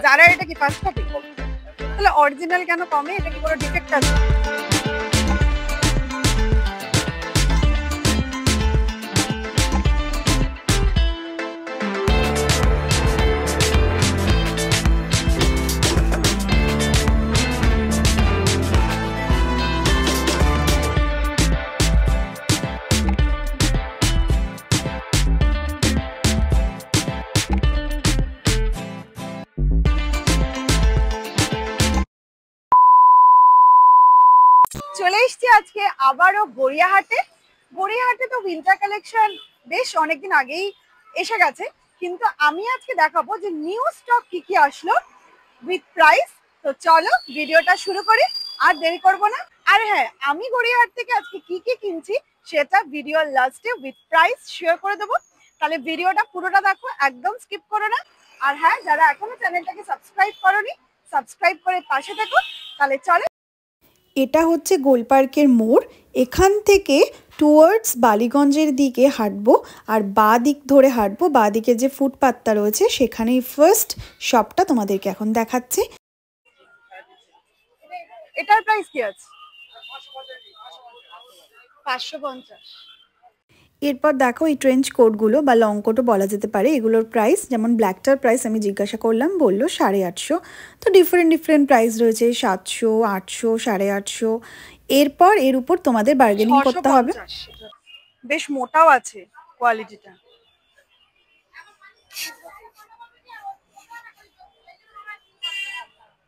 যারা এটা কি ফার্স্ট কপি? তাহলে অরিজিনাল কেন কমে? এটা কি কোনো ডিফেক্ট আছে? চলে এসছি আজকে আবারও গড়িয়াহাটে। গড়িয়াহাটে তো উইন্টার কালেকশন বেশ অনেকদিন আগেই এসে গেছে, কিন্তু আমি আজকে দেখাবো যে নিউ স্টক কি কি আসলো উইথ প্রাইস। তো চলো ভিডিওটা শুরু করি, আর দেরি করব না। আর হ্যাঁ, আমি গড়িয়াহাট থেকে আজকে কি কি কিনছি সেটা ভিডিওর লাস্টে উইথ প্রাইস শেয়ার করে দেবো। তাহলে ভিডিওটা পুরোটা দেখো, একদম স্কিপ করো না। আর হ্যাঁ, যারা এখনো চ্যানেলটাকে সাবস্ক্রাইব করোনি, সাবস্ক্রাইব করে পাশে থেকো। তাহলে চলো। এটা হচ্ছে গোলপার্কের মোড়। এখান থেকে টুয়ার্ডস বালিগঞ্জের দিকে হাঁটবো, আর বাঁ দিক ধরে হাঁটবো। বাঁ দিকে যে ফুটপাথটা রয়েছে সেখানেই ফার্স্ট শপটা তোমাদেরকে এখন দেখাচ্ছি। এটার প্রাইস কি আছে? 550। এরপর দেখো এই ট্রেঞ্চ কোটগুলো বা লং কোটও বলা যেতে পারে, এগুলোর প্রাইস যেমন ব্ল্যাকটার প্রাইস আমি জিজ্ঞাসা করলাম, বললো 850। তো ডিফারেন্ট প্রাইস রয়েছে, 700, 800, 850। এরপর এর উপর তোমাদের বার্গেনিং করতে হবে। বেশ মোটাও আছে কোয়ালিটিটা।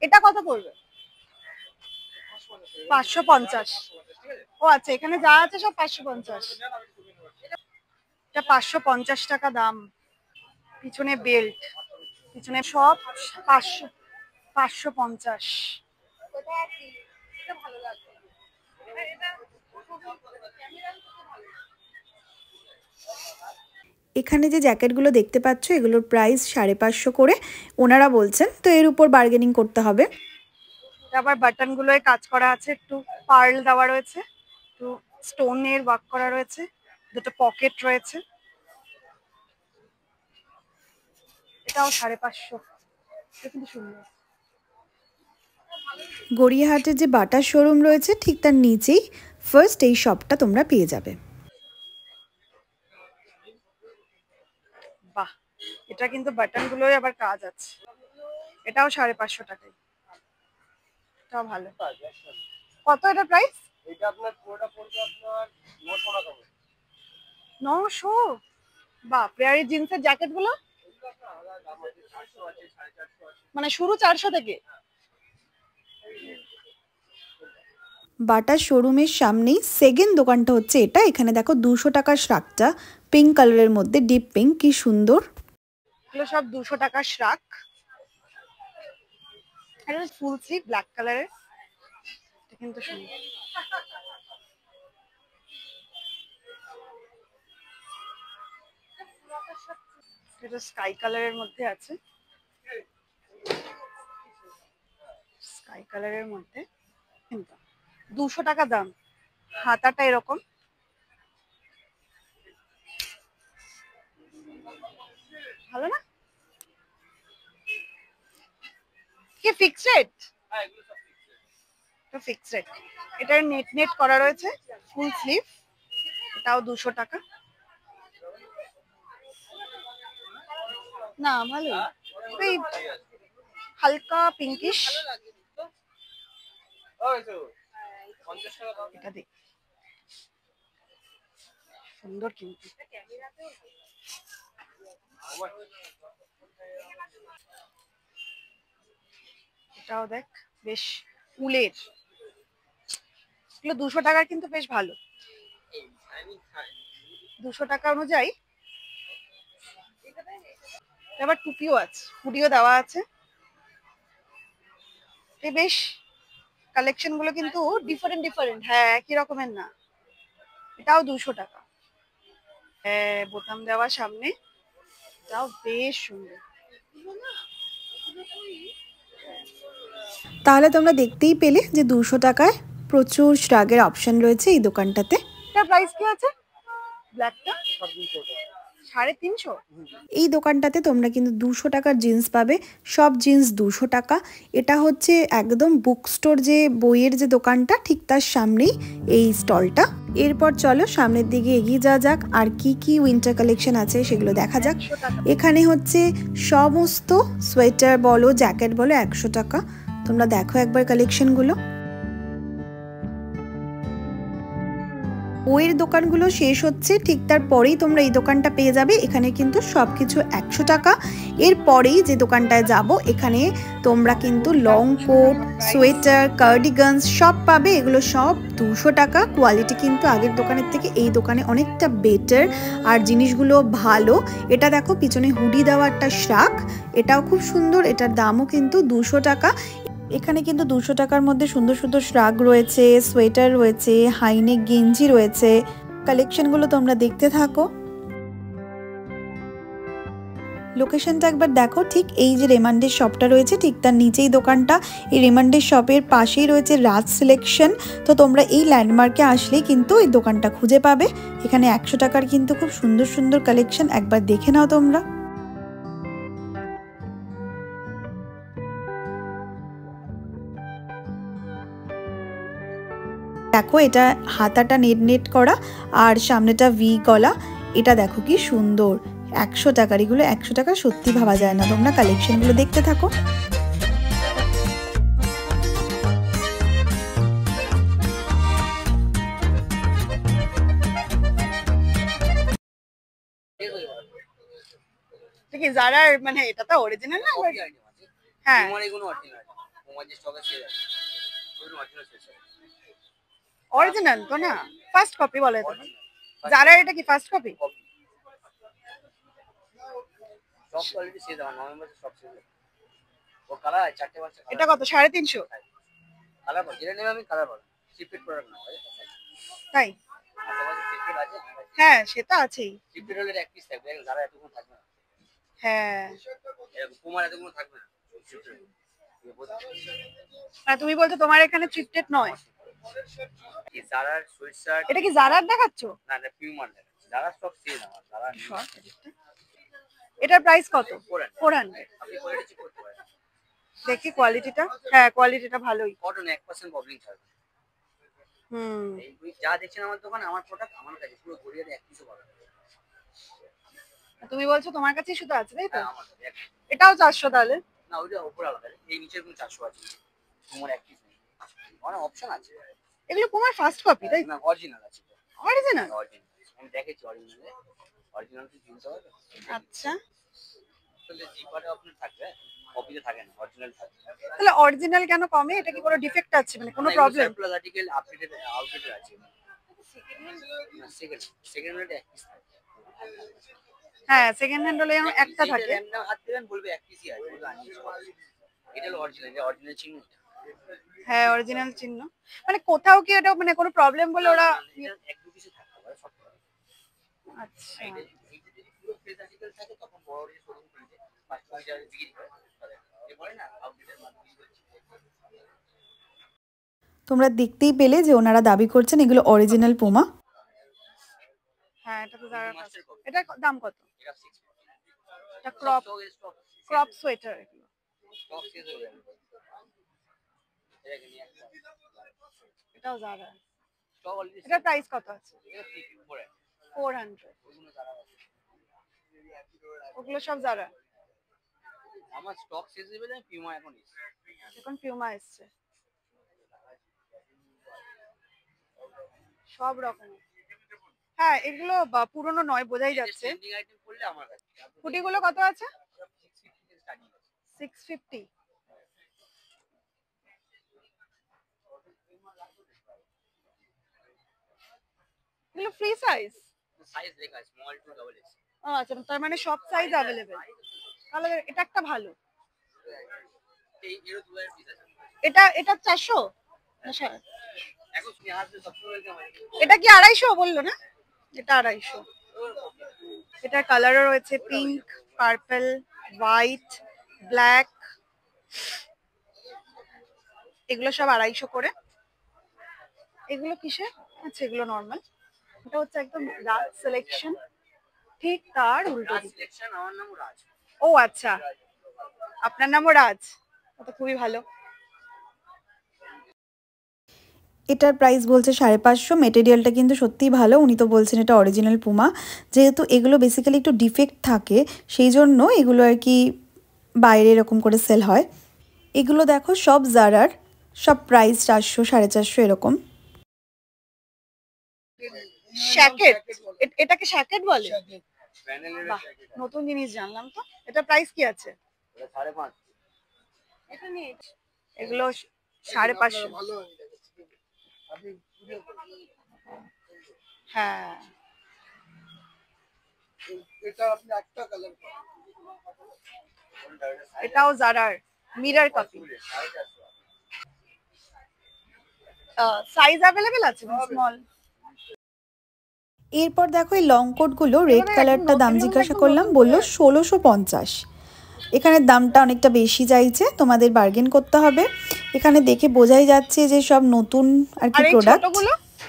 এটা কত পড়বে? 550। ও আচ্ছা, এখানে যা আছে সব 550। এটা 550 টাকা দাম। পিছনে বেল্ট, পিছনে সব 550। এখানে যে জ্যাকেটগুলো দেখতে পাচ্ছ এগুলোর প্রাইস 550 করে ওনারা বলছেন। তো এর উপর বার্গেনিং করতে হবে। আবার বাটন গুলোয় কাজ করা আছে, একটু পার্ল দেওয়া রয়েছে, একটু স্টোনের ওয়ার্ক করা রয়েছে, দুটো পকেট রয়েছে। এটাও 550। এটা কিন্তু সুন্দর। গড়িয়াহাটের যে বাটার শোরুম রয়েছে ঠিক তার নিচেই ফার্স্ট এই শপটা তোমরা পেয়ে যাবে। বাহ, এটা কিন্তু বাটন গুলোয় আবার কাজ আছে। এটাও 550 টাকায়। এটাও ভালো। কত এটা প্রাইস? এটা আপনার পুরোটা পড়বে আপনার 900 টাকা। 900? বাহ, প্লেয়ারি জিন্সের জ্যাকেট গুলো মানে শুরু 400 থেকে। বাটার শোরুমের সামনেই সেকেন্ড দোকানটা হচ্ছে এটা। এখানে দেখো 200 টাকার শ্রাকটা পিঙ্ক কালারের মধ্যে, ডিপ পিঙ্ক, কি সুন্দর। এগুলো সব 200 টাকার শ্রাক। এটা ফুল স্লিভ ব্ল্যাক কালারের, এটা কিন্তু সুন্দর। এটা স্কাই কালারের মধ্যে আছে, স্কাই কালারের মধ্যে কিন্তু 200 টাকা দাম। হাতাটা এরকম, ভালো না? কি ফিক্সড রেট? এটা ফিক্সড রেট। এটার নেট নেট করা রয়েছে, ফুল স্লিভ। এটাও 200 টাকা। না ভালো, এই হালকা পিঙ্কিশ। এটা দেখ, সুন্দর কিন্তু। এটাও দেখ, বেশ উলের। এগুলো 200 টাকার কিন্তু বেশ ভালো। 200 টাকা অনুযায়ী। আবার টুপিও আছে, হুডিও দেওয়া আছে। বেশ কালেকশন গুলো কিন্তু ডিফারেন্ট। হ্যাঁ, একই রকমের না। এটাও 200 টাকা। হ্যাঁ, বোতাম দেওয়া সামনে, এটাও বেশ সুন্দর। তাহলে তোমরা দেখতেই পেলে যে 200 টাকায় প্রচুর শ্রাগের অপশন রয়েছে এই দোকানটাতে। এটার প্রাইস কি আছে? ব্ল্যাকটা 250 টাকা। 350? এই দোকানটাতে তোমরা কিন্তু 200 টাকার জিন্স পাবে, সব জিন্স 200 টাকা। এটা হচ্ছে একদম বুক স্টোর, যে বইয়ের যে দোকানটা ঠিক তার সামনেই এই স্টলটা। এরপর চলো সামনের দিকে এগিয়ে যাওয়া যাক, আর কি কি উইন্টার কালেকশন আছে সেগুলো দেখা যাক। 100 টাকা। এখানে হচ্ছে সমস্ত সোয়েটার বলো জ্যাকেট বলো 100 টাকা। তোমরা দেখো একবার কালেকশনগুলো। বইয়ের দোকানগুলো শেষ হচ্ছে, ঠিক তারপরেই তোমরা এই দোকানটা পেয়ে যাবে। এখানে কিন্তু সব কিছু 100 টাকা। এরপরেই যে দোকানটায় যাব, এখানে তোমরা কিন্তু লং কোট, সোয়েটার, কার্ডিগানস সব পাবে। এগুলো সব 200 টাকা। কোয়ালিটি কিন্তু আগের দোকানের থেকে এই দোকানে অনেকটা বেটার, আর জিনিসগুলো ভালো। এটা দেখো পিছনে হুডি দেওয়া একটা শ্রাক, এটাও খুব সুন্দর, এটার দামও কিন্তু 200 টাকা। এখানে কিন্তু 200 টাকার মধ্যে সুন্দর সুন্দর শ্রাগ রয়েছে, সোয়েটার রয়েছে, হাইনেক গেঞ্জি রয়েছে। কালেকশনগুলো তোমরা দেখতে থাকো। লোকেশনটা একবার দেখো, ঠিক এই যে রেমান্ডের শপটা রয়েছে ঠিক তার নিচেই দোকানটা। এই রেমান্ডের শপের পাশেই রয়েছে রাজ সিলেকশন। তো তোমরা এই ল্যান্ডমার্কে আসলেই কিন্তু এই দোকানটা খুঁজে পাবে। এখানে 100 টাকার কিন্তু খুব সুন্দর সুন্দর কালেকশন, একবার দেখে নাও তোমরা। দেখো এটা হাতাটা নেট নেট করা আর সামনেটা ভি গলা। এটা দেখো কি সুন্দর, 100 টাকার। এগুলো 100 টাকা সত্যি ভাবা যায় না। তোমরা কালেকশনগুলো দেখতে থাকো। এটা কি জারার, মানে এটা তো অরিজিনাল না? হ্যাঁ, অরিজিনাল তো না, ফার্স্ট কপি বলে তো। জারার এটা কি ফার্স্ট কপি? এটা কত? 350? তাই? হ্যাঁ, সেটা আছেই। হ্যাঁ, আর তুমি বলছো তোমার এখানে থ্রিফটেড নয়? এটা কি জারার দেখাচ্ছ? এটার প্রাইস কত? 400? দেখি কোয়ালিটিটা। হ্যাঁ, কোয়ালিটিটা ভালোই। হুম, তুমি বলছো তোমার কাছেই শুধু আছে, তাই তো? এটাও 400 তাহলে? এগুলো তোমার ফার্স্ট কপি তাই? অরিজিনাল? আচ্ছা, তাহলে অরিজিনাল কেন কমে? এটা কি কোনো ডিফেক্ট আছে, মানে কোনো প্রবলেম? হ্যাঁ, সেকেন্ড হ্যান্ড হলে যেন একটা থাকে। হ্যাঁ, অরিজিনাল চিহ্ন। মানে কোথাও কি এটা মানে কোনো প্রবলেম বলে ওরা? আচ্ছা, তোমরা দেখতেই পেলে যে ওনারা দাবি করছেন এগুলো অরিজিনাল পুমা। হ্যাঁ, এটা তো জারার ফার্স্ট। এটা দাম কত? এটা ক্রপ সোয়েটার এগুলো। এটাও জারা। এটার প্রাইস কত আছে? 400? ওগুলো সব জারা? এখন পিউমা এসছে সব রকম। হ্যাঁ, এগুলো পুরনো নয়, বোঝাই যাচ্ছে। হুডিগুলো কত আছে? 650? এগুলো ফ্রি সাইজ? ও আচ্ছা, তার মানে সব সাইজ অ্যাভেলেবেল। তাহলে এটা একটা ভালো। এটা এটা 400? এটা কি 250 বললো না? এটা 250। এটার কালারও রয়েছে পিঙ্ক, পার্পল, হোয়াইট, ব্ল্যাক। এগুলো সব 250 করে। এগুলো কিসের? আচ্ছা, এগুলো নর্মাল। এটা হচ্ছে একদম রাজ সিলেকশন, ঠিক তার উল্টো দিকে। ও আচ্ছা, আপনার নামও রাজ, তো খুবই ভালো। এটার প্রাইস বলছে 550। মেটেরিয়ালটা কিন্তু সত্যিই ভালো, উনি তো বলছেন এটা অরিজিনাল পুমা। যেহেতু এগুলো বেসিক্যালি একটু ডিফেক্ট থাকে, সেই জন্য এগুলো আর কি বাইরে এরকম করে সেল হয়। এগুলো দেখো সব জারার, সব প্রাইস 400 450 এরকম। শ্যাকেট, এটাকে শ্যাকেট বলে? বাহ, নতুন জিনিস জানলাম তো। এটা প্রাইস কি আছে? এগুলো 550। হ্যাঁ, এটাও জারার মিরর কপি। সাইজ অ্যাভেলেবেল আছে, স্মল। এরপর দেখো এই লং কোটগুলো, রেড কালারটা দাম জিজ্ঞাসা করলাম, বললো 1650। এখানের দামটা অনেকটা বেশি চাইছে, তোমাদের বার্গেন করতে হবে। এখানে দেখে বোঝাই যাচ্ছে যে সব নতুন আর কি প্রোডাক্ট,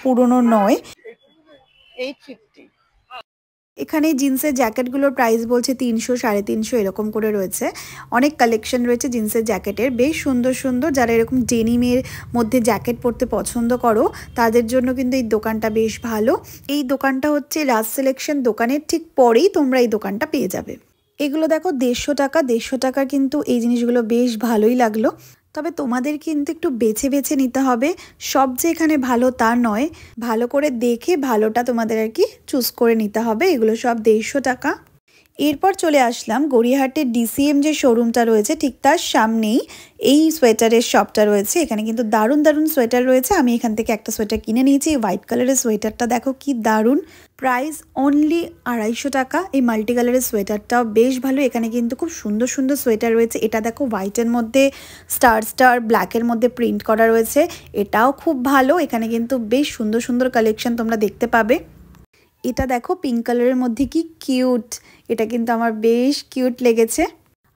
পুরনো নয়। 850। এখানে জিন্সের জ্যাকেটগুলোর প্রাইস বলছে 300 350 এরকম করে রয়েছে। অনেক কালেকশন রয়েছে জিন্সের জ্যাকেটের, বেশ সুন্দর সুন্দর। যারা এরকম ডেনিমের মধ্যে জ্যাকেট পরতে পছন্দ করো তাদের জন্য কিন্তু এই দোকানটা বেশ ভালো। এই দোকানটা হচ্ছে রাজ সিলেকশন দোকানের ঠিক পরেই তোমরা এই দোকানটা পেয়ে যাবে। এগুলো দেখো 150 টাকা, 150 টাকা, কিন্তু এই জিনিসগুলো বেশ ভালোই লাগলো। তবে তোমাদের কিন্তু একটু বেছে বেছে নিতে হবে, সব যে এখানে ভালো তা নয়, ভালো করে দেখে ভালোটা তোমাদের আর কি চুজ করে নিতে হবে। এগুলো সব 150 টাকা। এরপর চলে আসলাম গড়িয়াহাটের ডিসিএম যে শোরুমটা রয়েছে ঠিক তার সামনেই এই সোয়েটারের শপটা রয়েছে। এখানে কিন্তু দারুণ দারুণ সোয়েটার রয়েছে। আমি এখান থেকে একটা সোয়েটার কিনে নিয়েছি, হোয়াইট কালারের সোয়েটারটা দেখো কি দারুণ, প্রাইস অনলি 250 টাকা। এই মাল্টি কালারের সোয়েটারটাও বেশ ভালো। এখানে কিন্তু খুব সুন্দর সুন্দর সোয়েটার রয়েছে। এটা দেখো হোয়াইটের মধ্যে স্টার স্টার ব্ল্যাকের মধ্যে প্রিন্ট করা রয়েছে, এটাও খুব ভালো। এখানে কিন্তু বেশ সুন্দর সুন্দর কালেকশন তোমরা দেখতে পাবে। এটা দেখো পিঙ্ক কালারের মধ্যে কি কিউট, এটা কিন্তু আমার বেশ কিউট লেগেছে।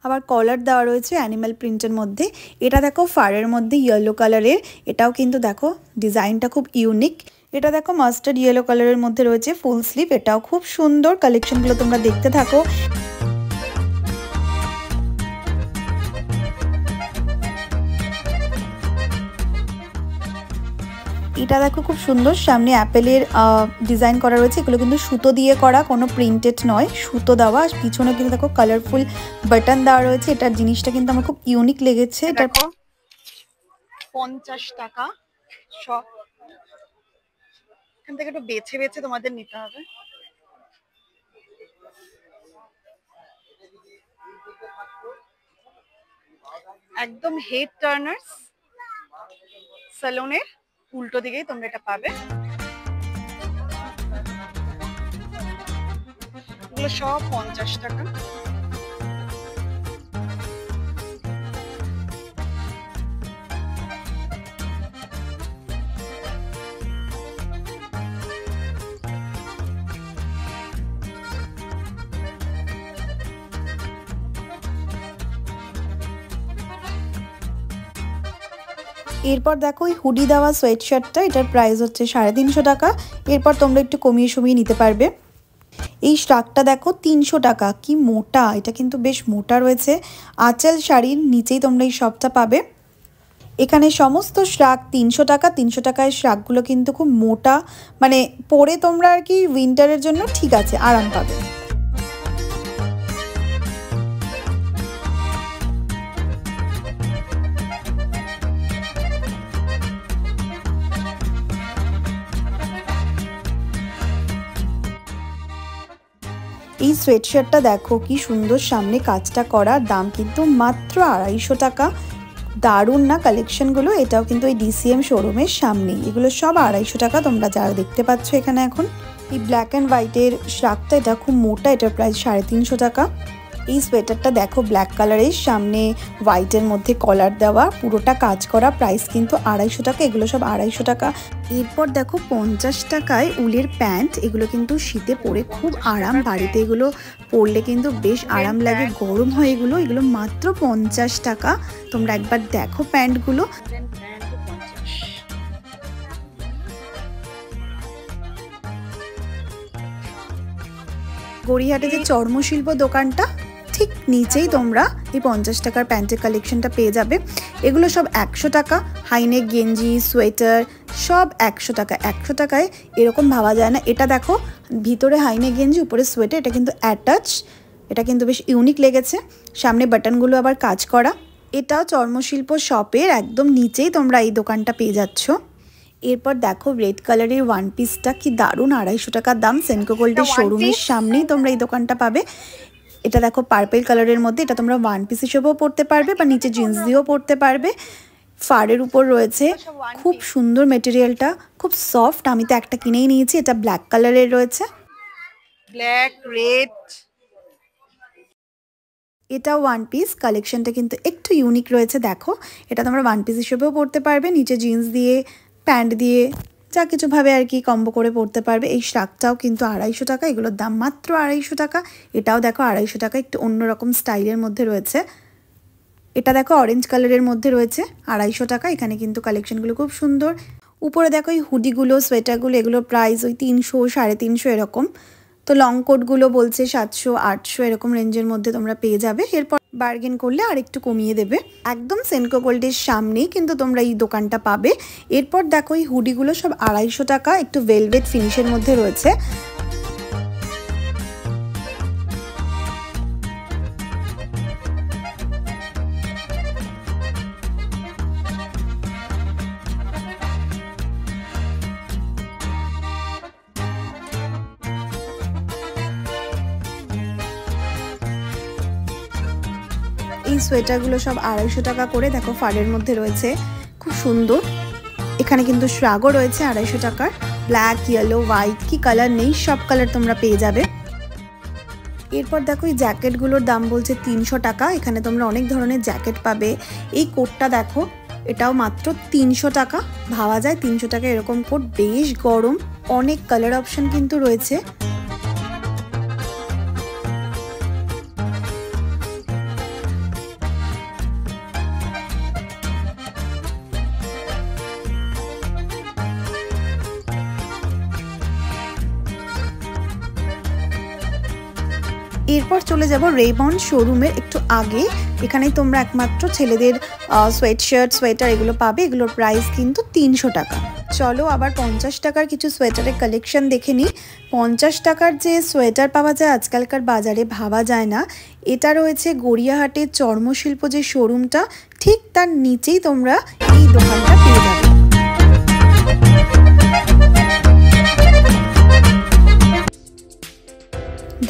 আবার কলার দেওয়া রয়েছে অ্যানিমাল প্রিন্টের মধ্যে। এটা দেখো ফারের মধ্যে ইয়েলো কালারের, এটাও কিন্তু দেখো ডিজাইনটা খুব ইউনিক। এটা দেখো মাস্টার্ড ইয়েলো কালারের মধ্যে রয়েছে ফুল স্লিভ, এটাও খুব সুন্দর। কালেকশনগুলো তোমরা দেখতে থাকো। এটা দেখো খুব সুন্দর, সামনে অ্যাপেলের ডিজাইন করা রয়েছে। এগুলো কিন্তু সুতো দিয়ে করা, কোনো প্রিন্টেড নয়, সুতো দেওয়া। আর পিছনে কিন্তু দেখো কালারফুল বাটন দেওয়া রয়েছে। এটার জিনিসটা কিন্তু আমার খুব ইউনিক লেগেছে। এটা 50 টাকা সব। এখান থেকে একটু বেছে বেছে তোমাদের নিতে হবে। একদম হেড টার্নার্স স্যালনের উল্টো দিকেই তোমরা এটা পাবে। এগুলো সব 50 টাকা। এরপর দেখো এই হুডি দেওয়া সোয়েট শার্টটা, এটার প্রাইস হচ্ছে 350 টাকা। এরপর তোমরা একটু কমিয়ে সমিয়ে নিতে পারবে। এই শ্রাগটা দেখো 300 টাকা, কি মোটা, এটা কিন্তু বেশ মোটা রয়েছে। আঁচল শাড়ির নিচেই তোমরা এই সবটা পাবে। এখানে সমস্ত শ্রাগ 300 টাকা। 300 টাকায় শ্রাগগুলো কিন্তু খুব মোটা, মানে পরে তোমরা আর কি উইন্টারের জন্য ঠিক আছে, আরাম পাবে। এই সোয়েটশার্টটা দেখো কি সুন্দর, সামনে কাজটা করা, দাম কিন্তু মাত্র 250 টাকা। দারুণ না কালেকশনগুলো? এটাও কিন্তু এই ডিসিএম শোরুমের সামনেই। এগুলো সব 250 টাকা, তোমরা যারা দেখতে পাচ্ছ এখানে এখন। এই ব্ল্যাক অ্যান্ড হোয়াইটের শ্রাগটা, এটা খুব মোটা, এটার প্রাইস 350 টাকা। এই সোয়েটারটা দেখো ব্ল্যাক কালারের, সামনে হোয়াইটের মধ্যে কলার দেওয়া, পুরোটা কাজ করা, প্রাইস কিন্তু 250 টাকা। এগুলো সব 250 টাকা। এরপর দেখো 50 টাকায় উলের প্যান্ট, এগুলো কিন্তু শীতে পরে খুব আরাম, বাড়িতে এগুলো পরলে কিন্তু বেশ আরাম লাগে, গরম হয় এগুলো। এগুলো মাত্র 50 টাকা। তোমরা একবার দেখো প্যান্টগুলো। গড়িয়াহাটে যে চর্মশিল্প দোকানটা ঠিক নিচেই তোমরা এই 50 টাকার প্যান্টের কালেকশনটা পেয়ে যাবে। এগুলো সব 100 টাকা, হাইনেক গেঞ্জি, সোয়েটার সব 100 টাকা। 100 টাকায় এরকম ভাবা যায় না। এটা দেখো, ভিতরে হাইনেক গেঞ্জি, উপরে সোয়েটার, এটা কিন্তু অ্যাটাচ, এটা কিন্তু বেশ ইউনিক লেগেছে। সামনে বাটনগুলো আবার কাজ করা। এটাও চর্মশিল্প শপের একদম নিচেই তোমরা এই দোকানটা পেয়ে যাচ্ছ। এরপর দেখো রেড কালারের ওয়ান পিসটা কি দারুণ, 250 টাকার দাম। সেনকো গোল্ডের শোরুমের সামনেই তোমরা এই দোকানটা পাবে। এটা দেখো পার্পল কালারের মধ্যে, এটা তোমরা ওয়ান পিস হিসেবেও পরতে পারবে বা নিচে জিন্স দিয়েও পরতে পারবে। ফাড়ের উপর রয়েছে, খুব সুন্দর মেটেরিয়ালটা, খুব সফট। আমি তো একটা কিনেই নিয়েছি, এটা ব্ল্যাক কালারের রয়েছে, ব্ল্যাক রেড। এটা ওয়ান পিস কালেকশনটা কিন্তু একটু ইউনিক রয়েছে। দেখো এটা তোমরা ওয়ান পিস হিসেবেও পরতে পারবে, নিচে জিন্স দিয়ে প্যান্ট দিয়ে যা কিছুভাবে আর কি কম্বো করে পরতে পারবে। এই শার্টটাও কিন্তু 250 টাকা, এগুলোর দাম মাত্র 250 টাকা। এটাও দেখো 250 টাকা, একটু অন্যরকম স্টাইলের মধ্যে রয়েছে। এটা দেখো অরেঞ্জ কালারের মধ্যে রয়েছে, 250 টাকা। এখানে কিন্তু কালেকশনগুলো খুব সুন্দর। উপরে দেখো এই হুডিগুলো, সোয়েটারগুলো, এগুলোর প্রাইস ওই 300, 350 এরকম। তো লং কোটগুলো বলছে 700, 800 এরকম রেঞ্জের মধ্যে তোমরা পেয়ে যাবে। এরপর বার্গেন করলে আর একটু কমিয়ে দেবে। একদম সেনকো গোল্ডের সামনেই কিন্তু তোমরা এই দোকানটা পাবে। এরপর দেখো এই হুডিগুলো সব 250 টাকা, একটু ভেলভেট ফিনিশের মধ্যে রয়েছে। এই সোয়েটারগুলো সব 250 টাকা করে। দেখো ফাড়ের মধ্যে রয়েছে, খুব সুন্দর। এখানে কিন্তু শ্রাগও রয়েছে 250 টাকার। ব্ল্যাক, ইয়েলো, হোয়াইট, কি কালার নেই, সব কালার তোমরা পেয়ে যাবে। এরপর দেখো এই জ্যাকেটগুলোর দাম বলছে 300 টাকা। এখানে তোমরা অনেক ধরনের জ্যাকেট পাবে। এই কোটটা দেখো, এটাও মাত্র 300 টাকা। ভাবা যায় 300 টাকা এরকম কোট, বেশ গরম। অনেক কালার অপশন কিন্তু রয়েছে। এরপর চলে যাব রেবন শোরুমের একটু আগে। এখানেই তোমরা একমাত্র ছেলেদের সোয়েটশার্ট, সোয়েটার এগুলো পাবে। এগুলোর প্রাইস কিন্তু 300 টাকা। চলো আবার 50 টাকার কিছু সোয়েটারের কালেকশন দেখে নিই। 50 টাকার যে সোয়েটার পাওয়া যায় আজকালকার বাজারে, ভাবা যায় না। এটা রয়েছে গড়িয়াহাটের চর্মশিল্প যে শোরুমটা, ঠিক তার নিচেই তোমরা এই দোকানটা পেয়ে যাবে।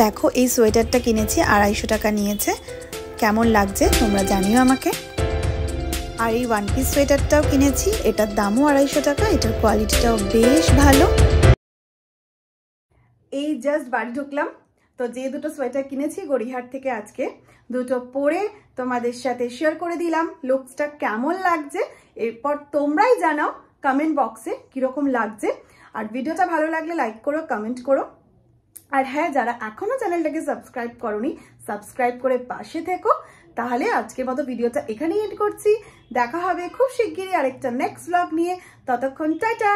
দেখো এই সোয়েটারটা কিনেছি, 250 টাকা নিয়েছে। কেমন লাগছে তোমরা জানিও আমাকে। আর এই ওয়ান পিস সোয়েটারটাও কিনেছি, এটার দামও 250 টাকা। এটার কোয়ালিটিটাও বেশ ভালো। এই জাস্ট বাড়ি ঢুকলাম, তো যে দুটো সোয়েটার কিনেছি গড়িয়াহাট থেকে, আজকে দুটো পরে তোমাদের সাথে শেয়ার করে দিলাম লুকসটা কেমন লাগছে। এরপর তোমরাই জানাও কমেন্ট বক্সে কিরকম লাগছে। আর ভিডিওটা ভালো লাগলে লাইক করো, কমেন্ট করো। আর হ্যাঁ, যারা এখনো চ্যানেলটাকে সাবস্ক্রাইব করোনি, সাবস্ক্রাইব করে পাশে থেকো। তাহলে আজকের মতো ভিডিওটা এখানেই এন্ড করছি। দেখা হবে খুব শিগগিরই আরেকটা নেক্সট ব্লগ নিয়ে। ততক্ষণ টাটা।